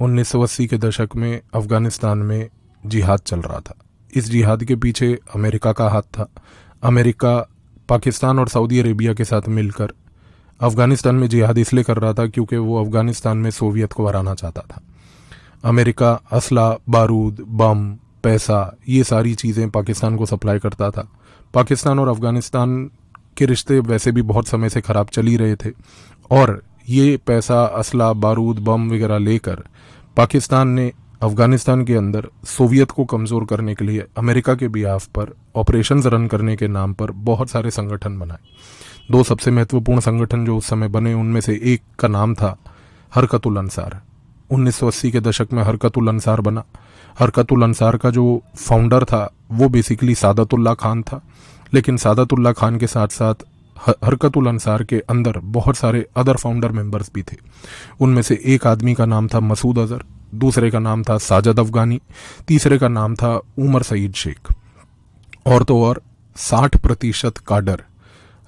1980 के दशक में अफ़गानिस्तान में जिहाद चल रहा था। इस जिहाद के पीछे अमेरिका का हाथ था। अमेरिका पाकिस्तान और सऊदी अरेबिया के साथ मिलकर अफ़गानिस्तान में जिहाद इसलिए कर रहा था क्योंकि वो अफ़गानिस्तान में सोवियत को हराना चाहता था। अमेरिका असला, बारूद, बम, पैसा, ये सारी चीज़ें पाकिस्तान को सप्लाई करता था। पाकिस्तान और अफ़गानिस्तान के रिश्ते वैसे भी बहुत समय से ख़राब चल ही रहे थे और ये पैसा, असला, बारूद, बम वगैरह लेकर पाकिस्तान ने अफ़गानिस्तान के अंदर सोवियत को कमज़ोर करने के लिए अमेरिका के बिहाफ पर ऑपरेशंस रन करने के नाम पर बहुत सारे संगठन बनाए। दो सबसे महत्वपूर्ण संगठन जो उस समय बने उनमें से एक का नाम था हरकतुल अंसार। 1980 के दशक में हरकतुल अंसार बना। हरकतुल अंसार का जो फाउंडर था वो बेसिकली सादतुल्लाह खान था, लेकिन सादतुल्लाह खान के साथ साथ हरकतुल अंसार के अंदर बहुत सारे अदर फाउंडर मेंबर्स भी थे। उनमें से एक आदमी का नाम था मसूद अजहर, दूसरे का नाम था साजिद अफगानी, तीसरे का नाम था उमर सईद शेख। और तो और 60% काडर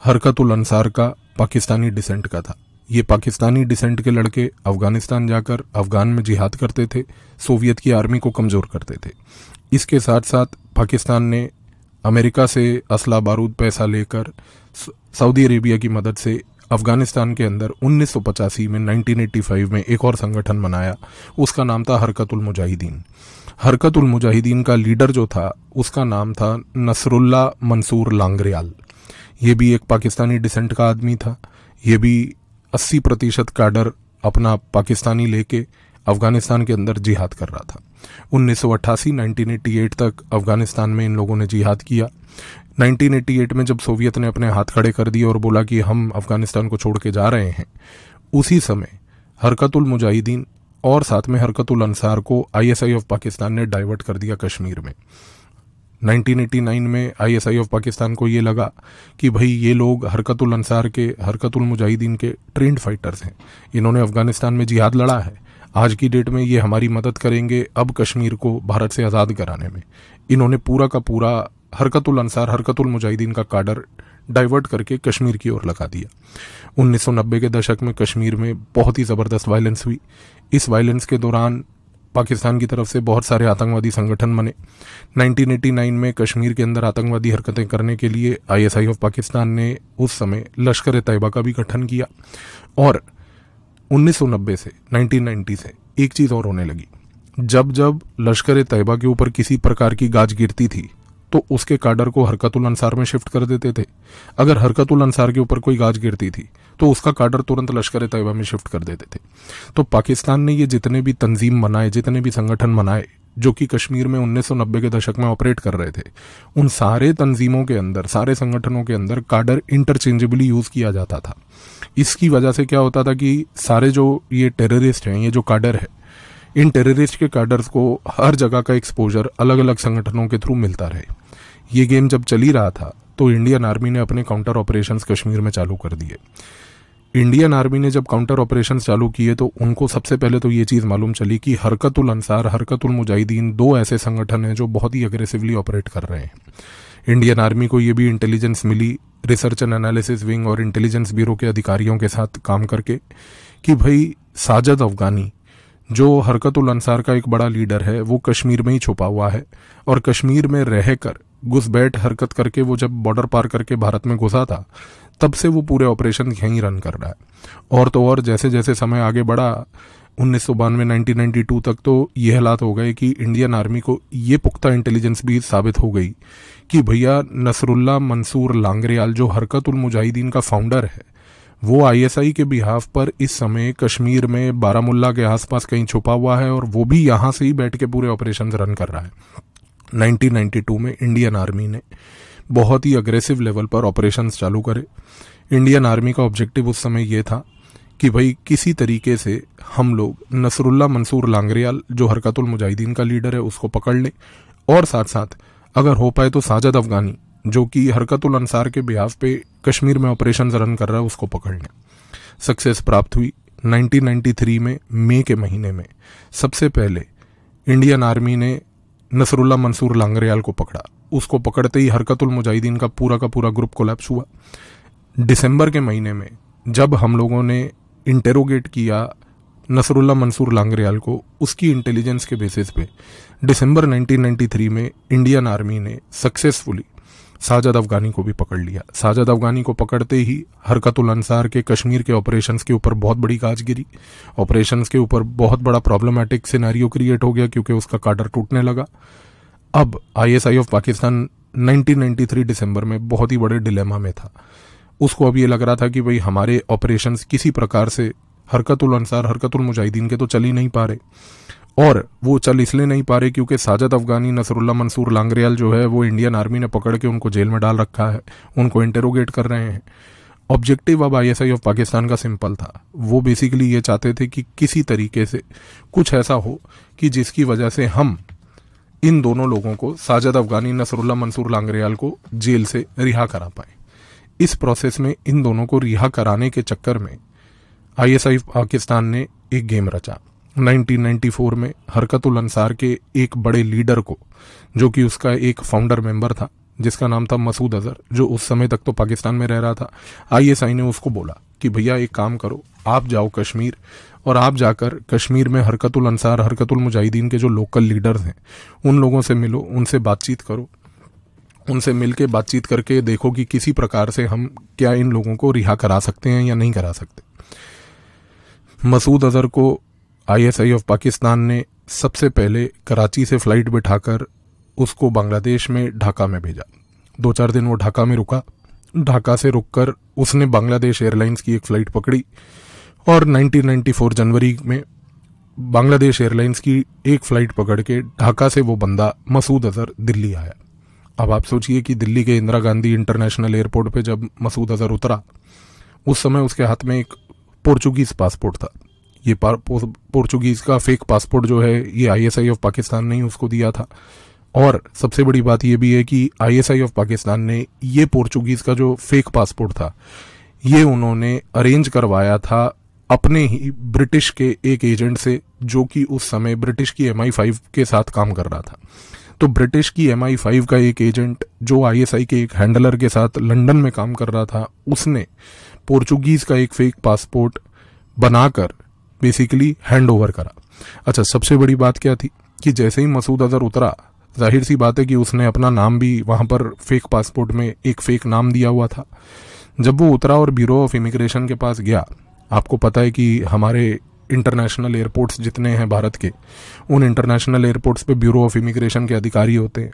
हरकतुल अंसार का पाकिस्तानी डिसेंट का था। ये पाकिस्तानी डिसेंट के लड़के अफगानिस्तान जाकर अफगान में जिहाद करते थे, सोवियत की आर्मी को कमज़ोर करते थे। इसके साथ साथ पाकिस्तान ने अमेरिका से असला, बारूद, पैसा लेकर सऊदी अरेबिया की मदद से अफगानिस्तान के अंदर 1985 में 1985 में एक और संगठन बनाया। उसका नाम था हरकतुल मुजाहिदीन। हरकतुल मुजाहिदीन का लीडर जो था उसका नाम था नसरुल्ला मंसूर लांगरियाल। ये भी एक पाकिस्तानी डिसेंट का आदमी था। ये भी 80% काडर अपना पाकिस्तानी लेके अफगानिस्तान के अंदर जिहाद कर रहा था। 1988 तक अफगानिस्तान में इन लोगों ने जिहाद किया। 1988 में जब सोवियत ने अपने हाथ खड़े कर दिए और बोला कि हम अफगानिस्तान को छोड़ के जा रहे हैं, उसी समय हरकतुल मुजाहिदीन और साथ में हरकतुल अंसार को आईएसआई ऑफ पाकिस्तान ने डाइवर्ट कर दिया कश्मीर में। 1989 में आईएसआई ऑफ पाकिस्तान को ये लगा कि भाई ये लोग हरकतुल अंसार के, हरकतुल मुजाहिदीन के ट्रेंड फाइटर्स हैं, इन्होंने अफगानिस्तान में जिहाद लड़ा है, आज की डेट में ये हमारी मदद करेंगे अब कश्मीर को भारत से आज़ाद कराने में। इन्होंने पूरा का पूरा हरकतुल अंसार, हरकतुल मुजाहिदीन का काडर डाइवर्ट करके कश्मीर की ओर लगा दिया। 1990 के दशक में कश्मीर में बहुत ही ज़बरदस्त वायलेंस हुई। इस वायलेंस के दौरान पाकिस्तान की तरफ से बहुत सारे आतंकवादी संगठन बने। 1989 में कश्मीर के अंदर आतंकवादी हरकतें करने के लिए आईएसआई ऑफ पाकिस्तान ने उस समय लश्कर ए तैयबा का भी गठन किया। और 1990 से 1990 से एक चीज़ और होने लगी। जब जब लश्कर ए तैयबा के ऊपर किसी प्रकार की गाज गिरती थी तो उसके काडर को हरकतुल अंसार में शिफ्ट कर देते थे। अगर हरकतुल अंसार के ऊपर कोई गाज गिरती थी तो उसका काडर तुरंत लश्कर ए तैयबा में शिफ्ट कर देते थे। तो पाकिस्तान ने ये जितने भी तंजीम बनाए, जितने भी संगठन बनाए जो कि कश्मीर में 1990 के दशक में ऑपरेट कर रहे थे, उन सारे तंजीमों के अंदर, सारे संगठनों के अंदर काडर इंटरचेंजेबली यूज़ किया जाता था। इसकी वजह से क्या होता था कि सारे जो ये टेररिस्ट हैं, ये जो काडर है, इन टेररिस्ट के काडर्स को हर जगह का एक्सपोजर अलग अलग संगठनों के थ्रू मिलता रहे। ये गेम जब चल ही रहा था तो इंडियन आर्मी ने अपने काउंटर ऑपरेशंस कश्मीर में चालू कर दिए। इंडियन आर्मी ने जब काउंटर ऑपरेशंस चालू किए तो उनको सबसे पहले तो ये चीज़ मालूम चली कि हरकतुल अंसार, हरकतुल मुजाहिदीन दो ऐसे संगठन हैं जो बहुत ही अग्रेसिवली ऑपरेट कर रहे हैं। इंडियन आर्मी को ये भी इंटेलिजेंस मिली, रिसर्च एंड एनालिसिस विंग और इंटेलिजेंस ब्यूरो के अधिकारियों के साथ काम करके, कि भाई साजिद अफगानी जो हरकतुल अंसार का एक बड़ा लीडर है वो कश्मीर में ही छुपा हुआ है और कश्मीर में रहकर घुसपैठ हरकत करके वो जब बॉर्डर पार करके भारत में घुसा था तब से वो पूरे ऑपरेशन यहीं रन कर रहा है। और तो और जैसे जैसे समय आगे बढ़ा 1992 1992 तक तो ये हालात हो गए कि इंडियन आर्मी को ये पुख्ता इंटेलिजेंस भी साबित हो गई कि भैया नसरुल्ला मंसूर लांगरियाल जो हरकतुल मुजाहिदीन का फाउंडर है वो आईएसआई के बिहाफ पर इस समय कश्मीर में बारामुल्ला के आसपास कहीं छुपा हुआ है और वो भी यहाँ से ही बैठ के पूरे ऑपरेशंस रन कर रहा है। 1992 में इंडियन आर्मी ने बहुत ही अग्रेसिव लेवल पर ऑपरेशंस चालू करे। इंडियन आर्मी का ऑब्जेक्टिव उस समय ये था कि भाई किसी तरीके से हम लोग नसरुल्ला मंसूर लांगरियाल जो हरकतुल मुजाहिदीन का लीडर है उसको पकड़ लें और साथ साथ अगर हो पाए तो साजिद अफगानी जो कि हरकतुल अंसार के बिहाफ पे कश्मीर में ऑपरेशंस रन कर रहा है उसको पकड़ लें। सक्सेस प्राप्त हुई। 1993 में मई के महीने में सबसे पहले इंडियन आर्मी ने नसरुल्ला मंसूर लांगरियाल को पकड़ा। उसको पकड़ते ही हरकतुल मुजाहिदीन का पूरा ग्रुप कोलैप्स हुआ। दिसंबर के महीने में जब हम लोगों ने इंटेरोगेट किया नसरुल्ला मंसूर लांगरयाल को उसकी इंटेलिजेंस के बेसिस पे दिसंबर 1993 में इंडियन आर्मी ने सक्सेसफुली साजिद अफगानी को भी पकड़ लिया। साजिद अफगानी को पकड़ते ही हरकतुल अंसार के कश्मीर के ऑपरेशंस के ऊपर बहुत बड़ी गाज गिरी। ऑपरेशंस के ऊपर बहुत बड़ा प्रॉब्लमैटिक सिनेरियो क्रिएट हो गया क्योंकि उसका काडर टूटने लगा। अब आईएसआई ऑफ पाकिस्तान 1993 दिसंबर में बहुत ही बड़े डिलेमा में था। उसको अब ये लग रहा था कि भाई हमारे ऑपरेशंस किसी प्रकार से हरकतुल अंसार हरकतुल मुजाहिदीन के तो चल ही नहीं पा रहे, और वो चल इसलिए नहीं पा रहे क्योंकि साजिद अफगानी, नसरुल्ला मंसूर लांगरयाल जो है वो इंडियन आर्मी ने पकड़ के उनको जेल में डाल रखा है, उनको इंटेरोगेट कर रहे हैं। ऑब्जेक्टिव अब आईएसआई ऑफ पाकिस्तान का सिंपल था। वो बेसिकली ये चाहते थे कि किसी तरीके से कुछ ऐसा हो कि जिसकी वजह से हम इन दोनों लोगों को, साजिद अफगानी, नसरुल्ला मंसूर लांगरयाल को जेल से रिहा करा पाए। इस प्रोसेस में इन दोनों को रिहा कराने के चक्कर में आईएसआई पाकिस्तान ने एक गेम रचा। 1994 में हरकतुल अंसार के एक बड़े लीडर को, जो कि उसका एक फाउंडर मेंबर था जिसका नाम था मसूद अजहर, जो उस समय तक तो पाकिस्तान में रह रहा था, आईएसआई ने उसको बोला कि भैया एक काम करो, आप जाओ कश्मीर और आप जाकर कश्मीर में हरकतुल अंसार हरकतुल मुजाहिदीन के जो लोकल लीडर्स हैं उन लोगों से मिलो, उनसे बातचीत करो, उनसे मिलके बातचीत करके देखो कि किसी प्रकार से हम क्या इन लोगों को रिहा करा सकते हैं या नहीं करा सकते। मसूद अजहर को आईएसआई ऑफ पाकिस्तान ने सबसे पहले कराची से फ्लाइट बिठाकर उसको बांग्लादेश में ढाका में भेजा। 2-4 दिन वो ढाका में रुका। ढाका से रुककर उसने बांग्लादेश एयरलाइंस की एक फ़्लाइट पकड़ी और 1994 जनवरी में बांग्लादेश एयरलाइंस की एक फ़्लाइट पकड़ के ढाका से वो बंदा मसूद अजहर दिल्ली आया। अब आप सोचिए कि दिल्ली के इंदिरा गांधी इंटरनेशनल एयरपोर्ट पे जब मसूद अजहर उतरा, उस समय उसके हाथ में एक पोर्चुगीज़ पासपोर्ट था। ये पोर्चुगीज़ का फेक पासपोर्ट जो है ये आईएसआई ऑफ पाकिस्तान ने ही उसको दिया था। और सबसे बड़ी बात ये भी है कि आईएसआई ऑफ पाकिस्तान ने ये पोर्चुगीज़ का जो फेक पासपोर्ट था ये उन्होंने अरेंज करवाया था अपने ही ब्रिटिश के एक एजेंट से, जो कि उस समय ब्रिटिश की MI5 के साथ काम कर रहा था। तो ब्रिटिश की MI5 का एक एजेंट जो आईएसआई के एक हैंडलर के साथ लंदन में काम कर रहा था, उसने पोर्चुगीज़ का एक फेक पासपोर्ट बनाकर बेसिकली हैंड ओवर करा। अच्छा, सबसे बड़ी बात क्या थी कि जैसे ही मसूद अजहर उतरा, जाहिर सी बात है कि उसने अपना नाम भी वहां पर फेक पासपोर्ट में एक फेक नाम दिया हुआ था। जब वो उतरा और ब्यूरो ऑफ इमिग्रेशन के पास गया, आपको पता है कि हमारे इंटरनेशनल एयरपोर्ट्स जितने हैं भारत के, उन इंटरनेशनल एयरपोर्ट्स पे ब्यूरो ऑफ इमिग्रेशन के अधिकारी होते हैं।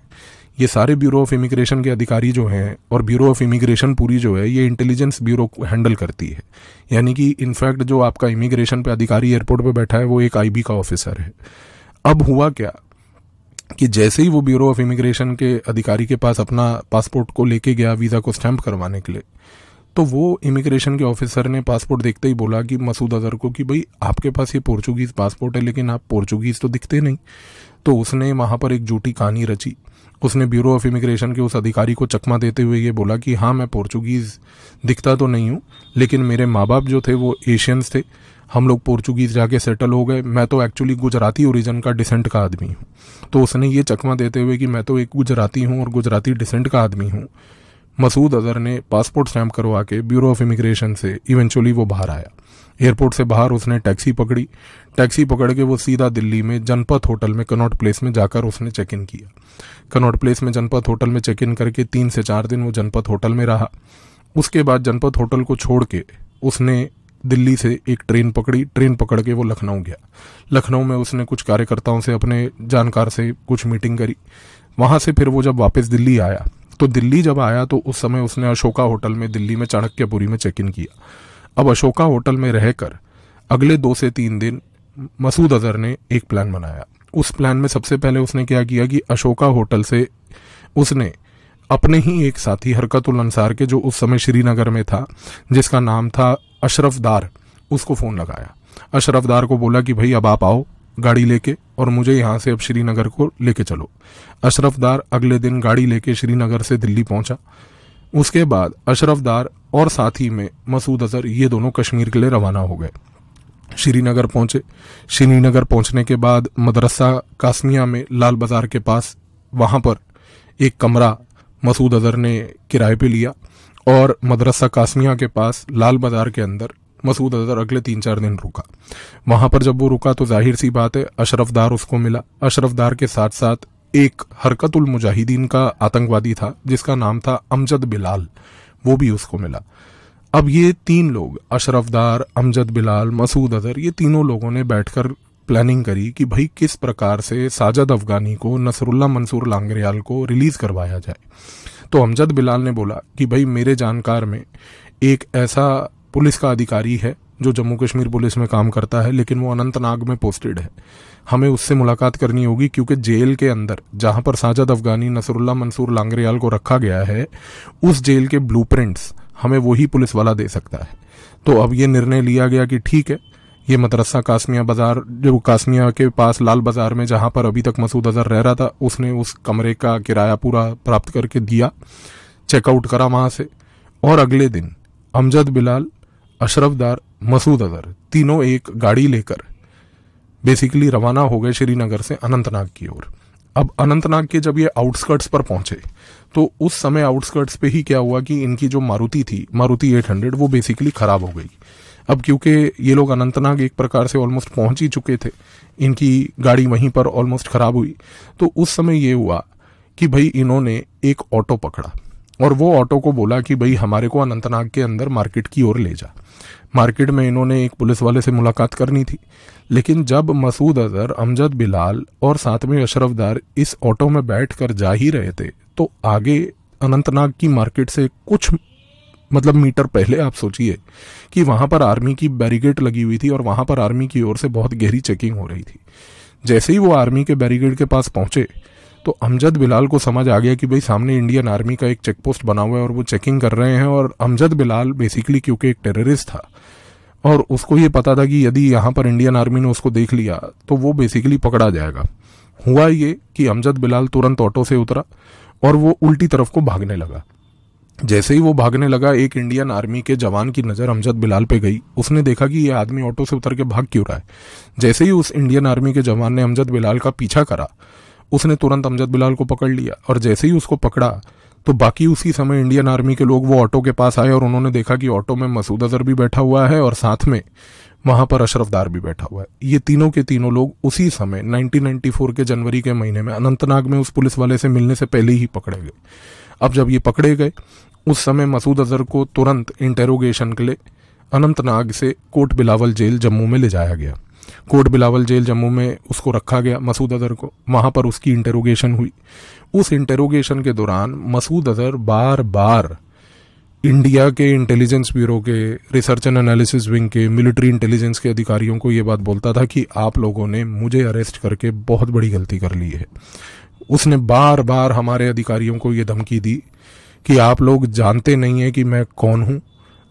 ये सारे ब्यूरो ऑफ इमिग्रेशन के अधिकारी जो हैं, और ब्यूरो ऑफ इमिग्रेशन पूरी जो है ये इंटेलिजेंस ब्यूरो को हैंडल करती है। यानी कि इनफैक्ट जो आपका इमिग्रेशन पे अधिकारी एयरपोर्ट पे बैठा है वो एक आईबी का ऑफिसर है। अब हुआ क्या कि जैसे ही वो ब्यूरो ऑफ इमिग्रेशन के अधिकारी के पास अपना पासपोर्ट को लेके गया वीज़ा को स्टैंप करवाने के लिए, तो वो इमिग्रेशन के ऑफिसर ने पासपोर्ट देखते ही बोला कि मसूद अजहर को कि भाई आपके पास ये पोर्चुगीज़ पासपोर्ट है लेकिन आप पोर्चुगीज़ तो दिखते नहीं। तो उसने वहाँ पर एक झूठी कहानी रची। उसने ब्यूरो ऑफ इमिग्रेशन के उस अधिकारी को चकमा देते हुए ये बोला कि हाँ, मैं पोर्चुगीज़ दिखता तो नहीं हूँ, लेकिन मेरे माँ बाप जो थे वो एशियंस थे, हम लोग पोर्चुगीज़ जाके सेटल हो गए, मैं तो एक्चुअली गुजराती ओरिजिन का डिसेंट का आदमी हूँ। तो उसने ये चकमा देते हुए कि मैं तो एक गुजराती हूँ और गुजराती डिसेंट का आदमी हूँ, मसूद अजहर ने पासपोर्ट स्टैम्प करवा के ब्यूरो ऑफ इमिग्रेशन से इवेंचुअली वो बाहर आया। एयरपोर्ट से बाहर उसने टैक्सी पकड़ी। टैक्सी पकड़ के वो सीधा दिल्ली में जनपथ होटल में कनॉट प्लेस में जाकर उसने चेक इन किया। कनॉट प्लेस में जनपथ होटल में चेक इन करके 3 से 4 दिन वो जनपथ होटल में रहा। उसके बाद जनपथ होटल को छोड़ के उसने दिल्ली से एक ट्रेन पकड़ी। ट्रेन पकड़ के वो लखनऊ गया। लखनऊ में उसने कुछ कार्यकर्ताओं से, अपने जानकार से कुछ मीटिंग करी। वहाँ से फिर वो जब वापस दिल्ली आया, तो दिल्ली जब आया तो उस समय उसने अशोका होटल में दिल्ली में चाणक्यपुरी में चेक इन किया। अब अशोका होटल में रहकर अगले 2 से 3 दिन मसूद अजहर ने एक प्लान बनाया। उस प्लान में सबसे पहले उसने क्या किया कि अशोका होटल से उसने अपने ही एक साथी हरकतुल अंसार के, जो उस समय श्रीनगर में था, जिसका नाम था अशरफ दार, उसको फ़ोन लगाया। अशरफ दार को बोला कि भाई अब आप आओ गाड़ी लेके और मुझे यहाँ से अब श्रीनगर को लेके चलो। अशरफ दार अगले दिन गाड़ी लेके श्रीनगर से दिल्ली पहुंचा। उसके बाद अशरफ दार और साथी में मसूद अजहर ये दोनों कश्मीर के लिए रवाना हो गए। श्रीनगर पहुंचे। श्रीनगर पहुंचने के बाद मदरसा कासमिया में लाल बाजार के पास वहां पर एक कमरा मसूद अजहर ने किराए पे लिया और मदरसा कासमिया के पास लाल बाजार के अंदर मसूद अजहर अगले 3-4 दिन रुका। वहां पर जब वो रुका तो जाहिर सी बात है अशरफ दार उसको मिला। अशरफ दार के साथ साथ एक हरकतुल मुजाहिदीन का आतंकवादी था जिसका नाम था अमजद बिलाल, वो भी उसको मिला। अब ये 3 लोग, अशरफ दार, अमजद बिलाल, मसूद अजहर, ये तीनों लोगों ने बैठकर प्लानिंग करी कि भाई किस प्रकार से साजिद अफगानी को, नसरुल्लाह मंसूर लांगरियाल को रिलीज करवाया जाए। तो अमजद बिलाल ने बोला कि भाई मेरे जानकार में एक ऐसा पुलिस का अधिकारी है जो जम्मू कश्मीर पुलिस में काम करता है, लेकिन वो अनंतनाग में पोस्टेड है, हमें उससे मुलाकात करनी होगी क्योंकि जेल के अंदर जहां पर साजिद अफगानी, नसरुल्लाह मंसूर लांगरियाल को रखा गया है, उस जेल के ब्लूप्रिंट्स हमें वही पुलिस वाला दे सकता है। तो अब ये निर्णय लिया गया कि ठीक है, ये मदरसा कासमिया बाजार, जो कासमिया के पास लाल बाजार में जहां पर अभी तक मसूद अजहर रह रहा था, उसने उस कमरे का किराया पूरा प्राप्त करके दिया, चेकआउट करा वहां से, और अगले दिन अमजद बिलाल, अशरफ दार, मसूद अजहर तीनों एक गाड़ी लेकर बेसिकली रवाना हो गए श्रीनगर से अनंतनाग की ओर। अब अनंतनाग के जब ये आउटस्कर्ट्स पर पहुंचे तो उस समय आउटस्कर्ट्स पे ही क्या हुआ कि इनकी जो मारुति थी, मारुति 800, वो बेसिकली खराब हो गई। अब क्योंकि ये लोग अनंतनाग एक प्रकार से ऑलमोस्ट पहुंच ही चुके थे, इनकी गाड़ी वहीं पर ऑलमोस्ट खराब हुई, तो उस समय ये हुआ कि भाई इन्होंने एक ऑटो पकड़ा और वो ऑटो को बोला कि भाई हमारे को अनंतनाग के अंदर मार्केट की ओर ले जा। मार्केट में इन्होंने एक पुलिस वाले से मुलाकात करनी थी, लेकिन जब मसूद अजहर, अमजद बिलाल और साथ में अशरफ दार इस ऑटो में बैठ कर जा ही रहे थे तो आगे अनंतनाग की मार्केट से कुछ मीटर पहले आप सोचिए कि वहां पर आर्मी की बैरिकेड लगी हुई थी और वहां पर आर्मी की ओर से बहुत गहरी चेकिंग हो रही थी। जैसे ही वो आर्मी के बैरिकेड के पास पहुंचे तो अमजद बिलाल को समझ आ गया कि भाई सामने इंडियन आर्मी का एक चेक पोस्ट बना हुआ है और वो चेकिंग कर रहे हैं, और अमजद बिलाल बेसिकली क्योंकि एक टेररिस्ट था और उसको ये पता था कि यदि यहाँ पर इंडियन आर्मी ने उसको देख लिया तो वो बेसिकली पकड़ा जाएगा। हुआ ये कि अमजद बिलाल तुरंत ऑटो से उतरा और वो उल्टी तरफ को भागने लगा। जैसे ही वो भागने लगा, एक इंडियन आर्मी के जवान की नजर अमजद बिलाल पे गई। उसने देखा कि ये आदमी ऑटो से उतर के भाग क्यों रहा है। जैसे ही उस इंडियन आर्मी के जवान ने अमजद बिलाल का पीछा करा, उसने तुरंत अमजद बिलाल को पकड़ लिया, और जैसे ही उसको पकड़ा तो बाकी उसी समय इंडियन आर्मी के लोग वो ऑटो के पास आए और उन्होंने देखा कि ऑटो में मसूद अजहर भी बैठा हुआ है और साथ में वहां पर अशरफ दार भी बैठा हुआ है। ये तीनों के तीनों लोग उसी समय 1994 के जनवरी के महीने में अनंतनाग में उस पुलिस वाले से मिलने से पहले ही पकड़े गए। अब जब ये पकड़े गए उस समय मसूद अजहर को तुरंत इंटेरोगेशन के लिए अनंतनाग से कोट बिलावल जेल जम्मू में ले जाया गया। कोट बिलावल जेल जम्मू में उसको रखा गया, मसूद अजहर को। वहां पर उसकी इंटेरोगेशन हुई। उस इंटेरोगेशन के दौरान मसूद अजहर बार बार इंडिया के इंटेलिजेंस ब्यूरो के, रिसर्च एंड एनालिसिस विंग के, मिलिट्री इंटेलिजेंस के अधिकारियों को ये बात बोलता था कि आप लोगों ने मुझे अरेस्ट करके बहुत बड़ी गलती कर ली है। उसने बार बार हमारे अधिकारियों को ये धमकी दी कि आप लोग जानते नहीं है कि मैं कौन हूं,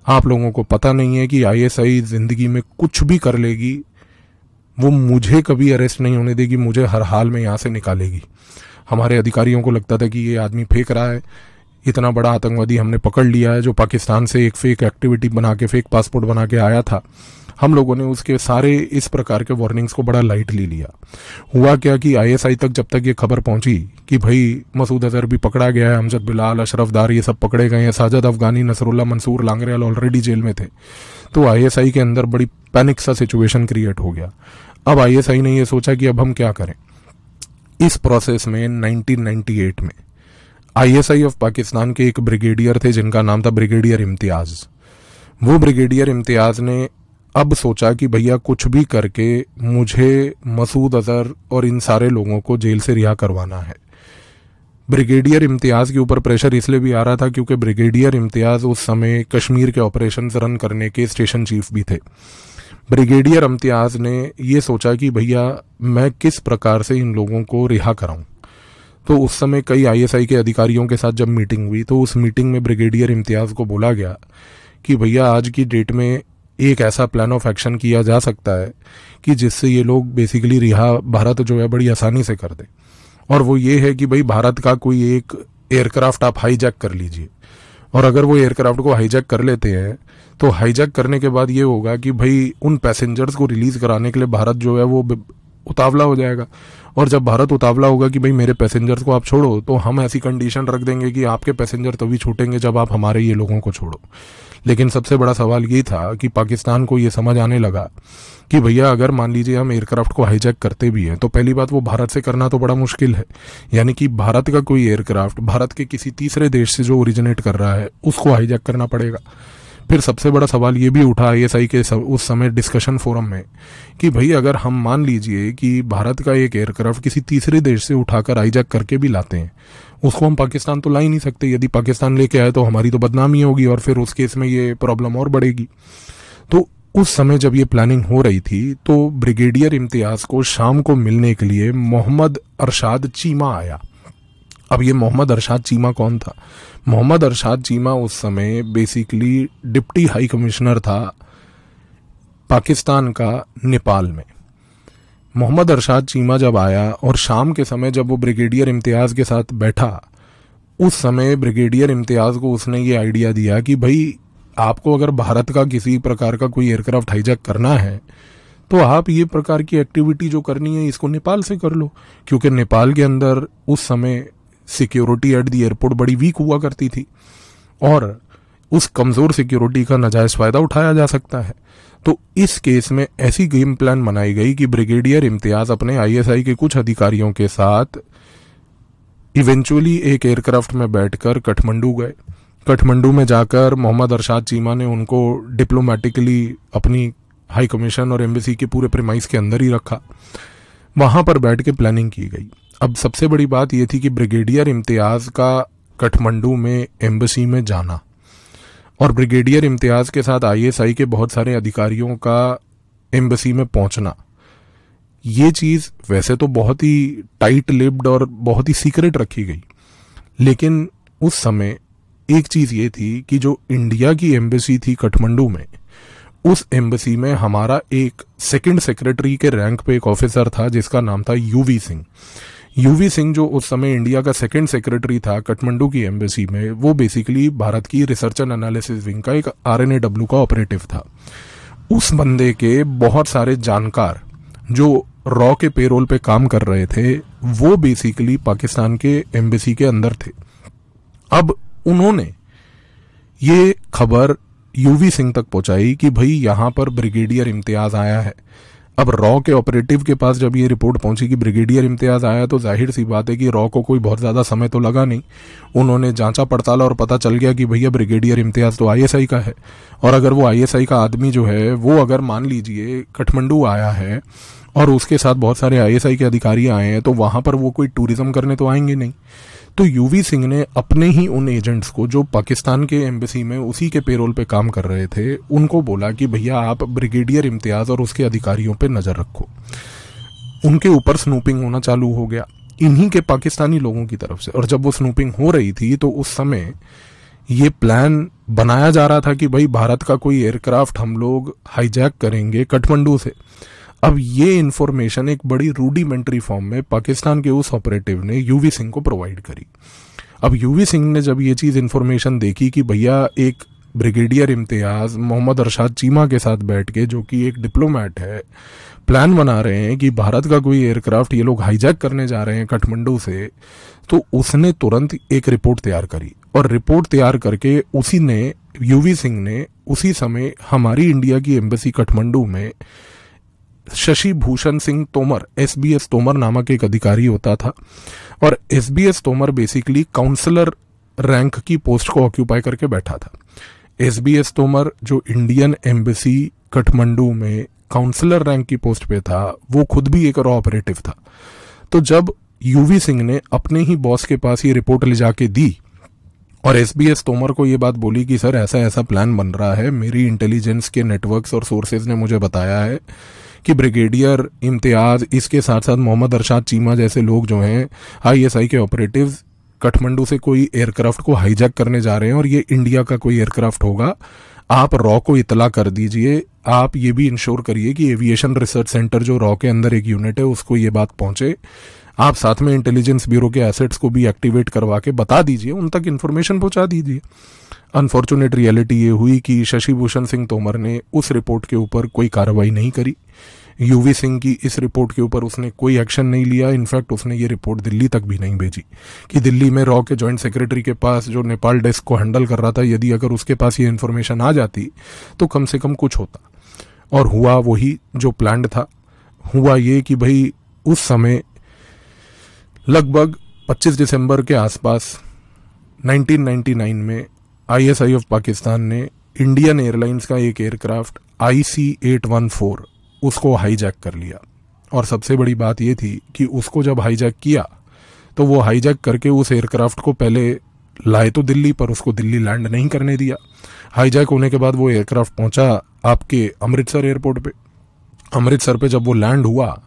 आप लोगों को पता नहीं है कि आईएसआई जिंदगी में कुछ भी कर लेगी, वो मुझे कभी अरेस्ट नहीं होने देगी, मुझे हर हाल में यहां से निकालेगी। हमारे अधिकारियों को लगता था कि ये आदमी फेंक रहा है, इतना बड़ा आतंकवादी हमने पकड़ लिया है जो पाकिस्तान से एक फेक एक्टिविटी बना के, फेक पासपोर्ट बना के आया था। हम लोगों ने उसके सारे इस प्रकार के वार्निंग्स को बड़ा लाइटली लिया। हुआ क्या कि आईएसआई तक जब तक ये खबर पहुंची कि भाई मसूद अजहर भी पकड़ा गया है, अमजद बिलाल, अशरफ दार ये सब पकड़े गए हैं, साजिद अफगानी, नसरुल्लाह मंसूर लांगरियाल ऑलरेडी जेल में थे, तो आईएसआई के अंदर बड़ी पैनिक सा सिचुएशन क्रिएट हो गया। अब आईएसआई ने ये सोचा कि अब हम क्या करें। इस प्रोसेस में 1998 में आईएसआई ऑफ पाकिस्तान के एक ब्रिगेडियर थे जिनका नाम था ब्रिगेडियर इम्तियाज। वो ब्रिगेडियर इम्तियाज ने अब सोचा कि भैया कुछ भी करके मुझे मसूद अजहर और इन सारे लोगों को जेल से रिहा करवाना है। ब्रिगेडियर इम्तियाज के ऊपर प्रेशर इसलिए भी आ रहा था क्योंकि ब्रिगेडियर इम्तियाज उस समय कश्मीर के ऑपरेशंस रन करने के स्टेशन चीफ भी थे। ब्रिगेडियर इम्तियाज ने ये सोचा कि भैया मैं किस प्रकार से इन लोगों को रिहा कराऊं। तो उस समय कई आईएसआई के अधिकारियों के साथ जब मीटिंग हुई तो उस मीटिंग में ब्रिगेडियर इम्तियाज को बोला गया कि भैया आज की डेट में एक ऐसा प्लान ऑफ एक्शन किया जा सकता है कि जिससे ये लोग बेसिकली रिहा भारत जो है बड़ी आसानी से कर दे, और वो ये है कि भाई भारत का कोई एक एयरक्राफ्ट आप हाईजैक कर लीजिए, और अगर वो एयरक्राफ्ट को हाईजैक कर लेते हैं तो हाईजैक करने के बाद ये होगा कि भाई उन पैसेंजर्स को रिलीज कराने के लिए भारत जो है वो उतावला हो जाएगा, और जब भारत उतावला होगा कि भाई मेरे पैसेंजर्स को आप छोड़ो, तो हम ऐसी कंडीशन रख देंगे कि आपके पैसेंजर तभी छूटेंगे जब आप हमारे ये लोगों को छोड़ो। लेकिन सबसे बड़ा सवाल ये था कि पाकिस्तान को ये समझ आने लगा कि भैया अगर मान लीजिए हम एयरक्राफ्ट को हाईजैक करते भी हैं तो पहली बात वो भारत से करना तो बड़ा मुश्किल है, यानी कि भारत का कोई एयरक्राफ्ट भारत के किसी तीसरे देश से जो ओरिजिनेट कर रहा है उसको हाईजैक करना पड़ेगा। फिर सबसे बड़ा सवाल ये भी उठा आईएसआई के उस समय डिस्कशन फोरम में कि भाई अगर हम मान लीजिए कि भारत का एक एयरक्राफ्ट किसी तीसरे देश से उठाकर हाईजैक करके भी लाते हैं, उसको हम पाकिस्तान तो ला ही नहीं सकते। यदि पाकिस्तान लेके आए तो हमारी तो बदनामी होगी और फिर उस केस में ये प्रॉब्लम और बढ़ेगी। तो उस समय जब ये प्लानिंग हो रही थी तो ब्रिगेडियर इम्तियाज को शाम को मिलने के लिए मोहम्मद अरशाद चीमा आया। अब ये मोहम्मद अरशाद चीमा कौन था? मोहम्मद अरशाद चीमा उस समय बेसिकली डिप्टी हाई कमिश्नर था पाकिस्तान का नेपाल में। मोहम्मद अरशाद चीमा जब आया और शाम के समय जब वो ब्रिगेडियर इम्तियाज के साथ बैठा, उस समय ब्रिगेडियर इम्तियाज को उसने ये आइडिया दिया कि भाई आपको अगर भारत का किसी प्रकार का कोई एयरक्राफ्ट हाईजैक करना है तो आप ये प्रकार की एक्टिविटी जो करनी है इसको नेपाल से कर लो, क्योंकि नेपाल के अंदर उस समय सिक्योरिटी एट दी एयरपोर्ट बड़ी वीक हुआ करती थी और उस कमजोर सिक्योरिटी का नाजायज फायदा उठाया जा सकता है। तो इस केस में ऐसी गेम प्लान बनाई गई कि ब्रिगेडियर इम्तियाज अपने आईएसआई के कुछ अधिकारियों के साथ इवेंचुअली एक एयरक्राफ्ट में बैठकर काठमांडू गए। काठमांडू में जाकर मोहम्मद अरशाद चीमा ने उनको डिप्लोमेटिकली अपनी हाई कमीशन और एम्बेसी के पूरे प्रेमाइस के अंदर ही रखा। वहां पर बैठ के प्लानिंग की गई। अब सबसे बड़ी बात यह थी कि ब्रिगेडियर इम्तियाज का काठमांडू में एम्बेसी में जाना और ब्रिगेडियर इम्तियाज के साथ आईएसआई के बहुत सारे अधिकारियों का एम्बेसी में पहुंचना, ये चीज वैसे तो बहुत ही टाइट लिप्ड और बहुत ही सीक्रेट रखी गई, लेकिन उस समय एक चीज ये थी कि जो इंडिया की एम्बेसी थी काठमांडू में, उस एम्बेसी में हमारा एक सेकंड सेक्रेटरी के रैंक पे एक ऑफिसर था जिसका नाम था यूवी सिंह। यूवी सिंह जो उस समय इंडिया का सेकंड सेक्रेटरी था काठमांडू की एम्बेसी में, वो बेसिकली भारत की रिसर्च एंड एनालिसिस विंग का एक RNAW का ऑपरेटिव था। उस बंदे के बहुत सारे जानकार जो रॉ के पेरोल पे काम कर रहे थे वो बेसिकली पाकिस्तान के एम्बेसी के अंदर थे। अब उन्होंने ये खबर यूवी सिंह तक पहुंचाई कि भाई यहां पर ब्रिगेडियर इम्तियाज आया है। अब रॉ के ऑपरेटिव के पास जब ये रिपोर्ट पहुंची कि ब्रिगेडियर इम्तियाज आया तो जाहिर सी बात है कि रॉ को कोई बहुत ज्यादा समय तो लगा नहीं। उन्होंने जांचा पड़ताला और पता चल गया कि भैया ब्रिगेडियर इम्तियाज तो आईएसआई का है, और अगर वो आईएसआई का आदमी जो है वो अगर मान लीजिए काठमांडू आया है और उसके साथ बहुत सारे आईएसआई के अधिकारी आए हैं तो वहां पर वो कोई टूरिज्म करने तो आएंगे नहीं। तो यूवी सिंह ने अपने ही उन एजेंट्स को जो पाकिस्तान के एम्बेसी में उसी के पेरोल पे काम कर रहे थे उनको बोला कि भैया आप ब्रिगेडियर इम्तियाज और उसके अधिकारियों पे नजर रखो। उनके ऊपर स्नूपिंग होना चालू हो गया इन्हीं के पाकिस्तानी लोगों की तरफ से। और जब वो स्नूपिंग हो रही थी तो उस समय ये प्लान बनाया जा रहा था कि भाई भारत का कोई एयरक्राफ्ट हम लोग हाईजैक करेंगे काठमांडू से। अब ये इंफॉर्मेशन एक बड़ी रूडिमेंट्री फॉर्म में पाकिस्तान के उस ऑपरेटिव ने यूवी सिंह को प्रोवाइड करी। अब यूवी सिंह ने जब ये चीज इंफॉर्मेशन देखी कि भैया एक ब्रिगेडियर इम्तियाज मोहम्मद अरशाद चीमा के साथ बैठ के, जो कि एक डिप्लोमेट है, प्लान बना रहे हैं कि भारत का कोई एयरक्राफ्ट ये लोग हाईजैक करने जा रहे हैं काठमांडू से, तो उसने तुरंत एक रिपोर्ट तैयार करी। और रिपोर्ट तैयार करके उसी ने यूवी सिंह ने उसी समय हमारी इंडिया की एम्बेसी काठमांडू में शशि भूषण सिंह तोमर, SBS तोमर नामक एक अधिकारी होता था, और SBS Tomar basically counsellor rank की पोस्ट को ऑक्यूपाई करके बैठा था। SBS तोमर जो इंडियन एम्बेसी काठमांडू में काउंसलर रैंक की पोस्ट पे था, वो खुद भी एक रॉ ऑपरेटिव था। तो जब यूवी सिंह ने अपने ही बॉस के पास ये रिपोर्ट ले जाके दी और SBS तोमर को ये बात बोली कि सर ऐसा ऐसा प्लान बन रहा है, मेरी इंटेलिजेंस के नेटवर्क्स और सोर्सेज ने मुझे बताया है कि ब्रिगेडियर इम्तियाज इसके साथ साथ मोहम्मद अरशाद चीमा जैसे लोग जो हैं ISI के ऑपरेटिव्स काठमांडू से कोई एयरक्राफ्ट को हाईजैक करने जा रहे हैं और ये इंडिया का कोई एयरक्राफ्ट होगा। आप रॉ को इतला कर दीजिए, आप ये भी इंश्योर करिए कि एविएशन रिसर्च सेंटर जो रॉ के अंदर एक यूनिट है उसको ये बात पहुंचे। आप साथ में इंटेलिजेंस ब्यूरो के एसेट्स को भी एक्टिवेट करवा के बता दीजिए, उन तक इन्फॉर्मेशन पहुंचा दीजिए। अनफॉर्चुनेट रियलिटी ये हुई कि शशि भूषण सिंह तोमर ने उस रिपोर्ट के ऊपर कोई कार्रवाई नहीं करी। यूवी सिंह की इस रिपोर्ट के ऊपर उसने कोई एक्शन नहीं लिया। इनफैक्ट उसने ये रिपोर्ट दिल्ली तक भी नहीं भेजी कि दिल्ली में रॉ के जॉइंट सेक्रेटरी के पास, जो नेपाल डेस्क को हैंडल कर रहा था, यदि अगर उसके पास ये इन्फॉर्मेशन आ जाती तो कम से कम कुछ होता। और हुआ वही जो प्लान्ड था। हुआ ये कि भाई उस समय लगभग 25 दिसंबर के आसपास 1999 में ISI ऑफ पाकिस्तान ने इंडियन एयरलाइंस का एक एयरक्राफ्ट IC-814 उसको हाईजैक कर लिया। और सबसे बड़ी बात ये थी कि उसको जब हाईजैक किया तो वो हाईजैक करके उस एयरक्राफ्ट को पहले लाए तो दिल्ली, पर उसको दिल्ली लैंड नहीं करने दिया। हाईजैक होने के बाद वो एयरक्राफ्ट पहुंचा आपके अमृतसर एयरपोर्ट पे। अमृतसर पे जब वो लैंड हुआ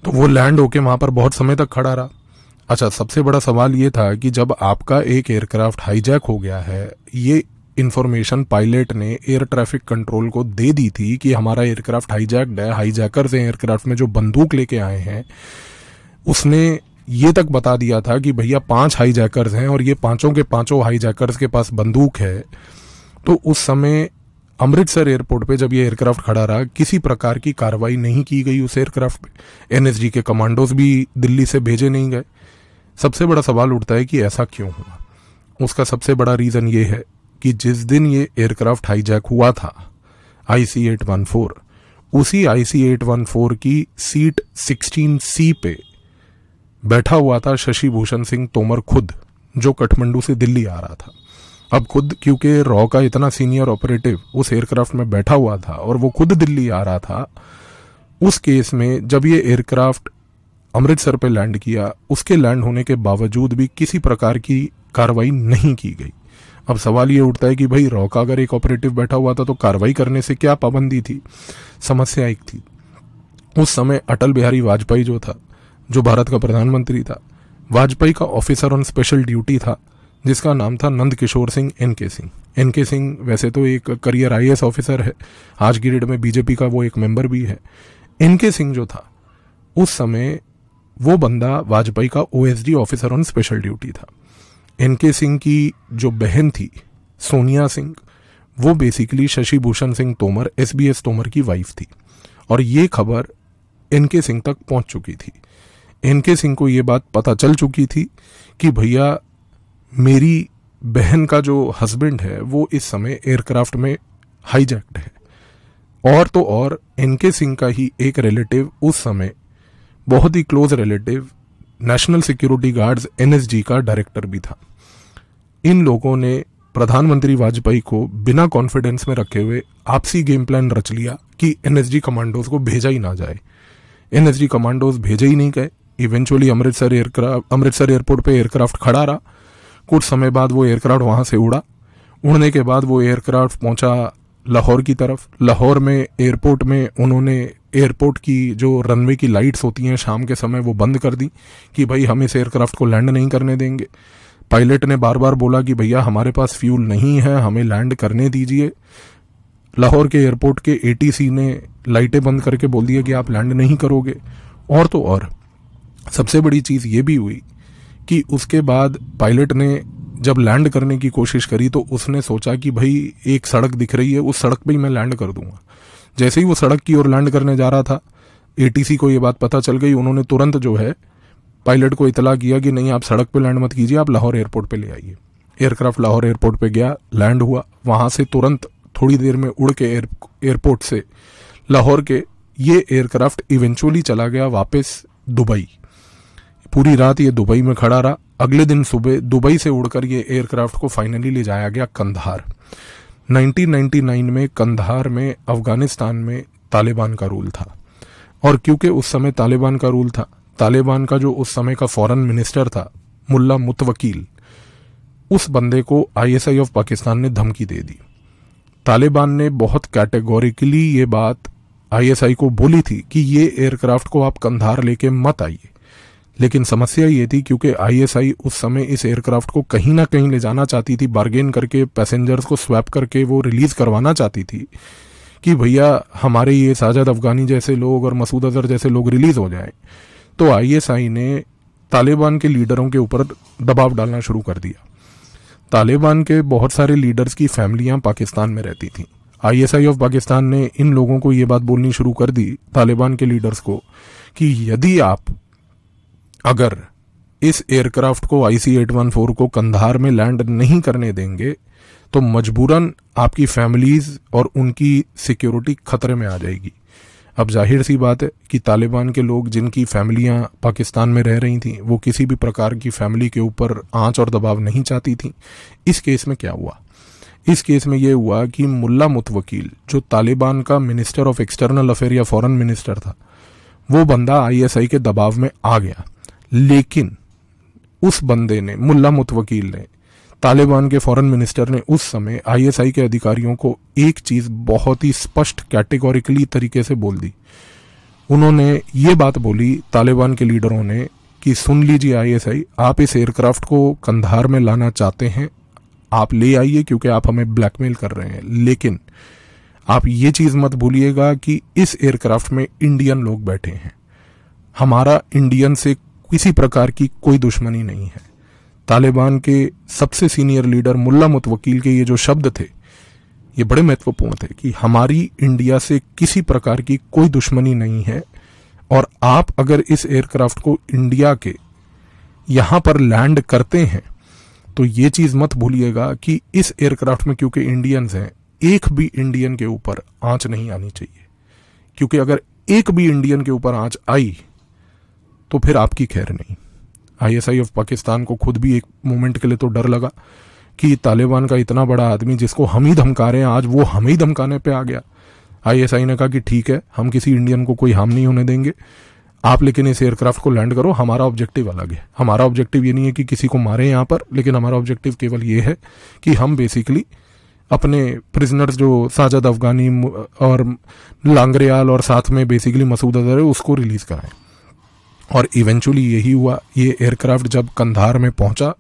तो वो लैंड होके वहां पर बहुत समय तक खड़ा रहा। अच्छा, सबसे बड़ा सवाल ये था कि जब आपका एक एयरक्राफ्ट हाईजैक हो गया है, ये इंफॉर्मेशन पायलट ने एयर ट्रैफिक कंट्रोल को दे दी थी कि हमारा एयरक्राफ्ट हाईजैक्ड है। हाईजैकर्स एयरक्राफ्ट में जो बंदूक लेके आए हैं, उसने ये तक बता दिया था कि भैया 5 हाईजैकर्स हैं और ये पांचों के पांचों हाईजैकर्स के पास बंदूक है। तो उस समय अमृतसर एयरपोर्ट पे जब ये एयरक्राफ्ट खड़ा रहा, किसी प्रकार की कार्रवाई नहीं की गई उस एयरक्राफ्ट पे। NSG के कमांडोज भी दिल्ली से भेजे नहीं गए। सबसे बड़ा सवाल उठता है कि ऐसा क्यों हुआ। उसका सबसे बड़ा रीजन ये है कि जिस दिन ये एयरक्राफ्ट हाईजैक हुआ था IC-814, उसी IC-814 की सीट 16C पे बैठा हुआ था शशि भूषण सिंह तोमर खुद, जो काठमांडू से दिल्ली आ रहा था। अब खुद क्योंकि रॉ का इतना सीनियर ऑपरेटिव उस एयरक्राफ्ट में बैठा हुआ था और वो खुद दिल्ली आ रहा था, उस केस में जब ये एयरक्राफ्ट अमृतसर पे लैंड किया, उसके लैंड होने के बावजूद भी किसी प्रकार की कार्रवाई नहीं की गई। अब सवाल ये उठता है कि भाई रॉ का अगर एक ऑपरेटिव बैठा हुआ था तो कार्रवाई करने से क्या पाबंदी थी। समस्या एक थी, उस समय अटल बिहारी वाजपेयी जो था, जो भारत का प्रधानमंत्री था, वाजपेयी का ऑफिसर ऑन स्पेशल ड्यूटी था जिसका नाम था नंद किशोर सिंह NK सिंह। NK सिंह वैसे तो एक करियर IAS ऑफिसर है, आज की डेट में BJP का वो एक मेंबर भी है। NK सिंह जो था उस समय, वो बंदा वाजपेयी का OSD officer on special duty था। NK सिंह की जो बहन थी सोनिया सिंह, वो बेसिकली शशि भूषण सिंह तोमर SBS तोमर की वाइफ थी। और ये खबर NK सिंह तक पहुंच चुकी थी। NK सिंह को ये बात पता चल चुकी थी कि भैया मेरी बहन का जो हस्बैंड है वो इस समय एयरक्राफ्ट में हाईजैक्ड है। और तो और NK सिंह का ही एक रिलेटिव, उस समय बहुत ही close relative, national security guards NSG का डायरेक्टर भी था। इन लोगों ने प्रधानमंत्री वाजपेयी को बिना कॉन्फिडेंस में रखे हुए आपसी गेम प्लान रच लिया कि NSG कमांडोज को भेजा ही ना जाए। NSG कमांडोज भेजे ही नहीं गए। इवेंचुअली अमृतसर एयरपोर्ट पे एयरक्राफ्ट खड़ा रहा। कुछ समय बाद वो एयरक्राफ्ट वहां से उड़ा। उड़ने के बाद वो एयरक्राफ्ट पहुंचा लाहौर की तरफ। लाहौर में एयरपोर्ट में उन्होंने एयरपोर्ट की जो रनवे की लाइट्स होती हैं शाम के समय, वो बंद कर दी कि भाई हम इस एयरक्राफ्ट को लैंड नहीं करने देंगे। पायलट ने बार बार बोला कि भैया हमारे पास फ्यूल नहीं है, हमें लैंड करने दीजिए। लाहौर के एयरपोर्ट के ATC ने लाइटें बंद करके बोल दिया कि आप लैंड नहीं करोगे। और तो और सबसे बड़ी चीज़ ये भी हुई कि उसके बाद पायलट ने जब लैंड करने की कोशिश करी तो उसने सोचा कि भाई एक सड़क दिख रही है, उस सड़क पे ही मैं लैंड कर दूंगा। जैसे ही वो सड़क की ओर लैंड करने जा रहा था, ATC को ये बात पता चल गई। उन्होंने तुरंत जो है पायलट को इतला किया कि नहीं, आप सड़क पे लैंड मत कीजिए, आप लाहौर एयरपोर्ट पे ले आइए। एयरक्राफ्ट लाहौर एयरपोर्ट पे गया, लैंड हुआ। वहां से तुरंत थोड़ी देर में उड़ के एयरपोर्ट से लाहौर के ये एयरक्राफ्ट इवेंचुअली चला गया वापस दुबई। पूरी रात ये दुबई में खड़ा रहा। अगले दिन सुबह दुबई से उड़कर ये एयरक्राफ्ट को फाइनली ले जाया गया कंधार। 1999 में कंधार में अफगानिस्तान में तालिबान का रूल था। और क्योंकि उस समय तालिबान का रूल था, तालिबान का जो उस समय का फॉरेन मिनिस्टर था मुल्ला मुतवकील, उस बंदे को ISI ऑफ पाकिस्तान ने धमकी दे दी। तालिबान ने बहुत कैटेगोरिकली ये बात ISI को बोली थी कि ये एयरक्राफ्ट को आप कंधार लेके मत आइए। लेकिन समस्या ये थी क्योंकि ISI उस समय इस एयरक्राफ्ट को कहीं ना कहीं ले जाना चाहती थी, बार्गेन करके पैसेंजर्स को स्वैप करके वो रिलीज करवाना चाहती थी कि भैया हमारे ये साजिद अफगानी जैसे लोग और मसूद अजहर जैसे लोग रिलीज हो जाएं। तो ISI ने तालिबान के लीडरों के ऊपर दबाव डालना शुरू कर दिया। तालिबान के बहुत सारे लीडर्स की फैमिलियां पाकिस्तान में रहती थीं। आईएसआई ऑफ पाकिस्तान ने इन लोगों को ये बात बोलनी शुरू कर दी, तालिबान के लीडर्स को, कि यदि आप अगर इस एयरक्राफ्ट को IC-814 को कंधार में लैंड नहीं करने देंगे तो मजबूरन आपकी फैमिलीज और उनकी सिक्योरिटी खतरे में आ जाएगी। अब जाहिर सी बात है कि तालिबान के लोग जिनकी फैमिलियां पाकिस्तान में रह रही थीं वो किसी भी प्रकार की फैमिली के ऊपर आंच और दबाव नहीं चाहती थीं। इस केस में क्या हुआ? इस केस में यह हुआ कि मुल्ला मुतवकील, जो तालिबान का मिनिस्टर ऑफ एक्सटर्नल अफेयर या फॉरेन मिनिस्टर था, वो बंदा ISI के दबाव में आ गया। लेकिन उस बंदे ने, मुल्ला मुतवकील ने, तालिबान के फॉरेन मिनिस्टर ने उस समय ISI के अधिकारियों को एक चीज बहुत ही स्पष्ट कैटेगोरिकली तरीके से बोल दी। उन्होंने ये बात बोली तालिबान के लीडरों ने कि सुन लीजिए ISI, आप इस एयरक्राफ्ट को कंधार में लाना चाहते हैं, आप ले आइए क्योंकि आप हमें ब्लैकमेल कर रहे हैं, लेकिन आप ये चीज मत भूलिएगा कि इस एयरक्राफ्ट में इंडियन लोग बैठे हैं। हमारा इंडियन से किसी प्रकार की कोई दुश्मनी नहीं है। तालिबान के सबसे सीनियर लीडर मुल्ला मुतवकील के ये जो शब्द थे ये बड़े महत्वपूर्ण थे कि हमारी इंडिया से किसी प्रकार की कोई दुश्मनी नहीं है, और आप अगर इस एयरक्राफ्ट को इंडिया के यहां पर लैंड करते हैं तो ये चीज मत भूलिएगा कि इस एयरक्राफ्ट में क्योंकि इंडियंस हैं, एक भी इंडियन के ऊपर आंच नहीं आनी चाहिए, क्योंकि अगर एक भी इंडियन के ऊपर आंच आई तो फिर आपकी खैर नहीं। ISI ऑफ पाकिस्तान को खुद भी एक मोमेंट के लिए तो डर लगा कि तालिबान का इतना बड़ा आदमी जिसको हम ही धमका रहे हैं, आज वो हमें ही धमकाने पे आ गया। ISI ने कहा कि ठीक है, हम किसी इंडियन को कोई हार्म नहीं होने देंगे, आप लेकिन इस एयरक्राफ्ट को लैंड करो। हमारा ऑब्जेक्टिव अलग है। हमारा ऑब्जेक्टिव ये नहीं है कि किसी को मारे यहाँ पर, लेकिन हमारा ऑब्जेक्टिव केवल ये है कि हम बेसिकली अपने प्रिजनर्स जो साजिद अफगानी और लांगरेयाल और साथ में बेसिकली मसूद अजहर है उसको रिलीज कराएं। और इवेंचुअली यही हुआ। ये एयरक्राफ्ट जब कंधार में पहुंचा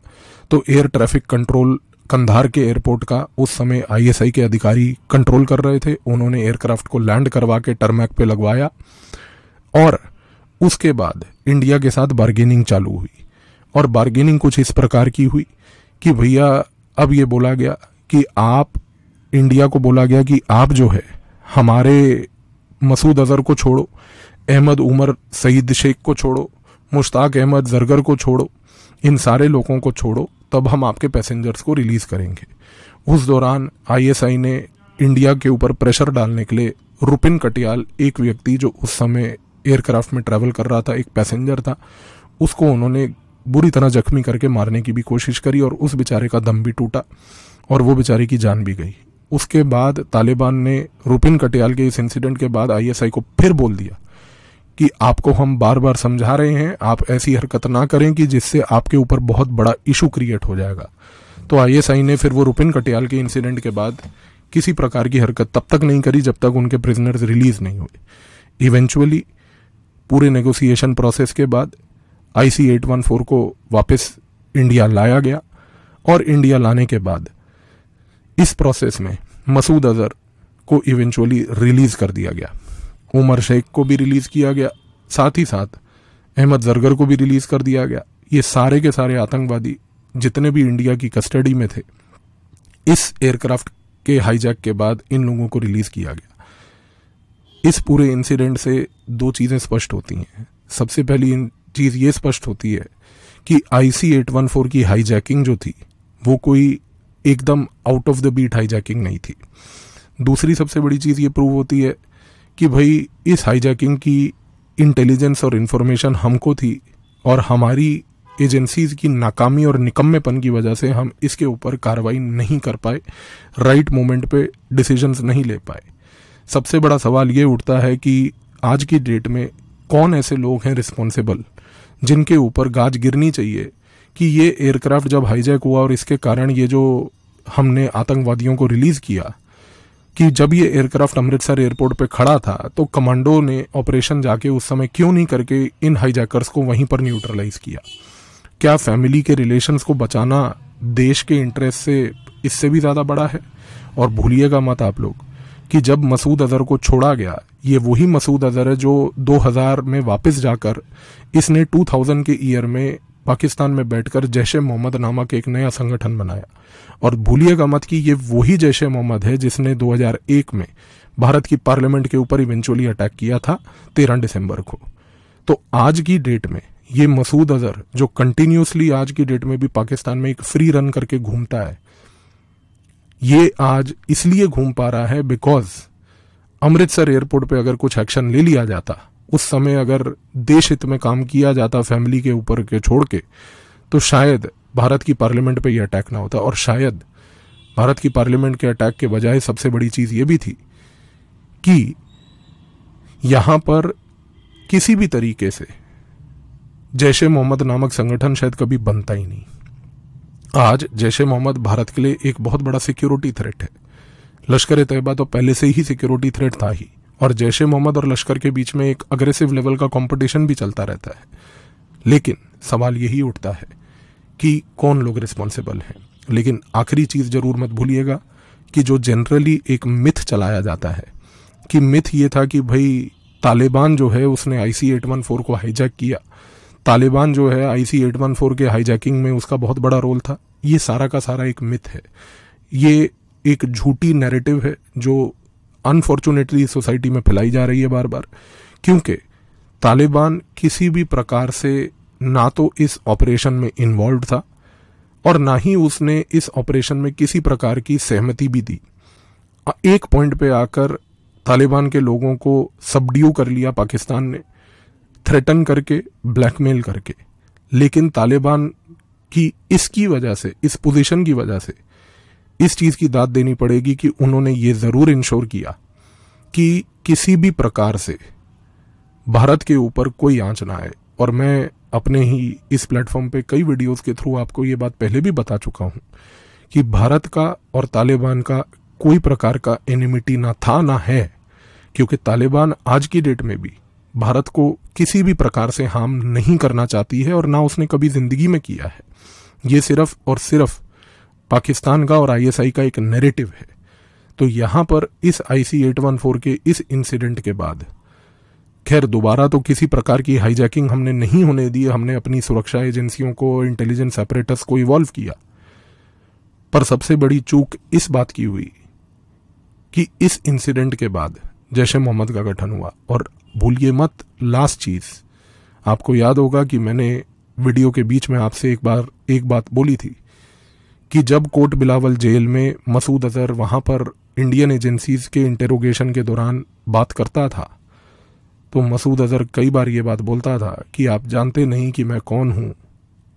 तो एयर ट्रैफिक कंट्रोल कंधार के एयरपोर्ट का उस समय ISI के अधिकारी कंट्रोल कर रहे थे। उन्होंने एयरक्राफ्ट को लैंड करवा के टरमैक पे लगवाया और उसके बाद इंडिया के साथ बार्गेनिंग चालू हुई। और बार्गेनिंग कुछ इस प्रकार की हुई कि भैया अब ये बोला गया कि आप, इंडिया को बोला गया कि आप जो है हमारे मसूद अजहर को छोड़ो, अहमद उमर सईद शेख को छोड़ो, मुश्ताक अहमद जरगर को छोड़ो, इन सारे लोगों को छोड़ो, तब हम आपके पैसेंजर्स को रिलीज करेंगे। उस दौरान ISI ने इंडिया के ऊपर प्रेशर डालने के लिए रुपिन कटियाल, एक व्यक्ति जो उस समय एयरक्राफ्ट में ट्रैवल कर रहा था, एक पैसेंजर था, उसको उन्होंने बुरी तरह जख्मी करके मारने की भी कोशिश करी और उस बेचारे का दम भी टूटा और वो बेचारे की जान भी गई। उसके बाद तालिबान ने रुपिन कटियाल के इस इंसिडेंट के बाद ISI को फिर बोल दिया कि आपको हम बार बार समझा रहे हैं, आप ऐसी हरकत ना करें कि जिससे आपके ऊपर बहुत बड़ा इशू क्रिएट हो जाएगा। तो ISI ने फिर वो रुपिन कटियाल के इंसिडेंट के बाद किसी प्रकार की हरकत तब तक नहीं करी जब तक उनके प्रिजनर्स रिलीज नहीं हुए। इवेंचुअली पूरे नेगोशिएशन प्रोसेस के बाद IC-814 को वापस इंडिया लाया गया और इंडिया लाने के बाद इस प्रोसेस में मसूद अजहर को इवेंचुअली रिलीज कर दिया गया। उमर शेख को भी रिलीज किया गया, साथ ही साथ अहमद जरगर को भी रिलीज कर दिया गया। ये सारे के सारे आतंकवादी जितने भी इंडिया की कस्टडी में थे, इस एयरक्राफ्ट के हाईजैक के बाद इन लोगों को रिलीज किया गया। इस पूरे इंसिडेंट से दो चीजें स्पष्ट होती हैं। सबसे पहली चीज ये स्पष्ट होती है कि IC-814 की हाईजैकिंग जो थी वो कोई एकदम out of the beat hijacking नहीं थी। दूसरी सबसे बड़ी चीज ये प्रूव होती है कि भाई इस हाईजैकिंग की इंटेलिजेंस और इन्फॉर्मेशन हमको थी और हमारी एजेंसीज की नाकामी और निकम्मेपन की वजह से हम इसके ऊपर कार्रवाई नहीं कर पाए, राइट मोमेंट पे डिसीजंस नहीं ले पाए। सबसे बड़ा सवाल ये उठता है कि आज की डेट में कौन ऐसे लोग हैं रिस्पॉन्सिबल जिनके ऊपर गाज गिरनी चाहिए कि ये एयरक्राफ्ट जब हाईजैक हुआ और इसके कारण ये जो हमने आतंकवादियों को रिलीज किया, कि जब ये एयरक्राफ्ट अमृतसर एयरपोर्ट पे खड़ा था तो कमांडो ने ऑपरेशन जाके उस समय क्यों नहीं करके इन हाईजैकर्स को वहीं पर न्यूट्रलाइज किया? क्या फैमिली के रिलेशंस को बचाना देश के इंटरेस्ट से इससे भी ज्यादा बड़ा है? और भूलिएगा मत आप लोग कि जब मसूद अजहर को छोड़ा गया, ये वही मसूद अजहर है जो 2000 में वापस जाकर इसने 2000 के ईयर में पाकिस्तान में बैठकर जैश-ए-मोहम्मद नामक एक नया संगठन बनाया। और भूलिएगा मत कि ये वही जैश-ए-मोहम्मद है जिसने 2001 में भारत की पार्लियामेंट के ऊपर इवेंचुअली अटैक किया था 13 दिसंबर को। तो आज की डेट में ये मसूद अजहर जो कंटिन्यूसली आज की डेट में भी पाकिस्तान में एक फ्री रन करके घूमता है, ये आज इसलिए घूम पा रहा है बिकॉज अमृतसर एयरपोर्ट पे अगर कुछ एक्शन ले लिया जाता, उस समय अगर देश हित में काम किया जाता फैमिली के ऊपर के छोड़ के, तो शायद भारत की पार्लियामेंट पे ये अटैक ना होता। और शायद भारत की पार्लियामेंट के अटैक के बजाय सबसे बड़ी चीज ये भी थी कि यहां पर किसी भी तरीके से जैश-ए-मोहम्मद नामक संगठन शायद कभी बनता ही नहीं। आज जैश-ए-मोहम्मद भारत के लिए एक बहुत बड़ा सिक्योरिटी थ्रेट है। लश्कर-ए-तैयबा तो पहले से ही सिक्योरिटी थ्रेट था ही, और जैश-ए-मोहम्मद और लश्कर के बीच में एक अग्रेसिव लेवल का कंपटीशन भी चलता रहता है। लेकिन सवाल यही उठता है कि कौन लोग रिस्पॉन्सिबल हैं। लेकिन आखिरी चीज जरूर मत भूलिएगा कि जो जनरली एक मिथ चलाया जाता है, कि मिथ ये था कि भाई तालिबान जो है उसने IC-814 को हाईजैक किया, तालिबान जो है IC-814 के हाईजैकिंग में उसका बहुत बड़ा रोल था। ये सारा का सारा एक मिथ है। ये एक झूठी नैरेटिव है जो अनफॉर्चुनेटली सोसाइटी में फैलाई जा रही है बार बार, क्योंकि तालिबान किसी भी प्रकार से ना तो इस ऑपरेशन में इन्वॉल्व था और ना ही उसने इस ऑपरेशन में किसी प्रकार की सहमति भी दी। एक पॉइंट पे आकर तालिबान के लोगों को सबड्यू कर लिया पाकिस्तान ने, थ्रेटन करके, ब्लैकमेल करके। लेकिन तालिबान की इसकी वजह से, इस पोजीशन की वजह से इस चीज की दाद देनी पड़ेगी कि उन्होंने ये जरूर इंश्योर किया कि किसी भी प्रकार से भारत के ऊपर कोई आंच ना आए। और मैं अपने ही इस प्लेटफॉर्म पे कई वीडियोस के थ्रू आपको ये बात पहले भी बता चुका हूं कि भारत का और तालिबान का कोई प्रकार का एनिमिटी ना था ना है, क्योंकि तालिबान आज की डेट में भी भारत को किसी भी प्रकार से हार्म नहीं करना चाहती है और ना उसने कभी जिंदगी में किया है। ये सिर्फ और सिर्फ पाकिस्तान का और ISI का एक नैरेटिव है। तो यहां पर इस IC-814 के इस इंसिडेंट के बाद खैर दोबारा तो किसी प्रकार की हाईजैकिंग हमने नहीं होने दी। हमने अपनी सुरक्षा एजेंसियों को, इंटेलिजेंस अपरेटस को इवॉल्व किया, पर सबसे बड़ी चूक इस बात की हुई कि इस इंसिडेंट के बाद जैश-ए-मोहम्मद का गठन हुआ। और भूलिए मत, लास्ट चीज आपको याद होगा कि मैंने वीडियो के बीच में आपसे एक बात बोली थी कि जब कोट बिलावल जेल में मसूद अजहर वहां पर इंडियन एजेंसीज के इंटेरोगेशन के दौरान बात करता था, तो मसूद अजहर कई बार ये बात बोलता था कि आप जानते नहीं कि मैं कौन हूं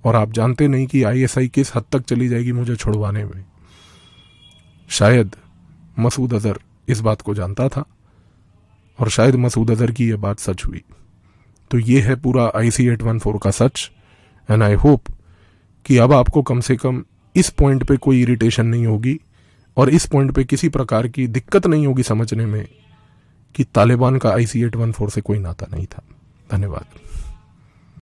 और आप जानते नहीं कि ISI किस हद तक चली जाएगी मुझे छुड़वाने में। शायद मसूद अजहर इस बात को जानता था और शायद मसूद अजहर की यह बात सच हुई। तो ये है पूरा IC-814 का सच। एंड आई होप कि अब आपको कम से कम इस पॉइंट पे कोई इरिटेशन नहीं होगी और इस पॉइंट पे किसी प्रकार की दिक्कत नहीं होगी समझने में कि तालिबान का IC-814 से कोई नाता नहीं था। धन्यवाद।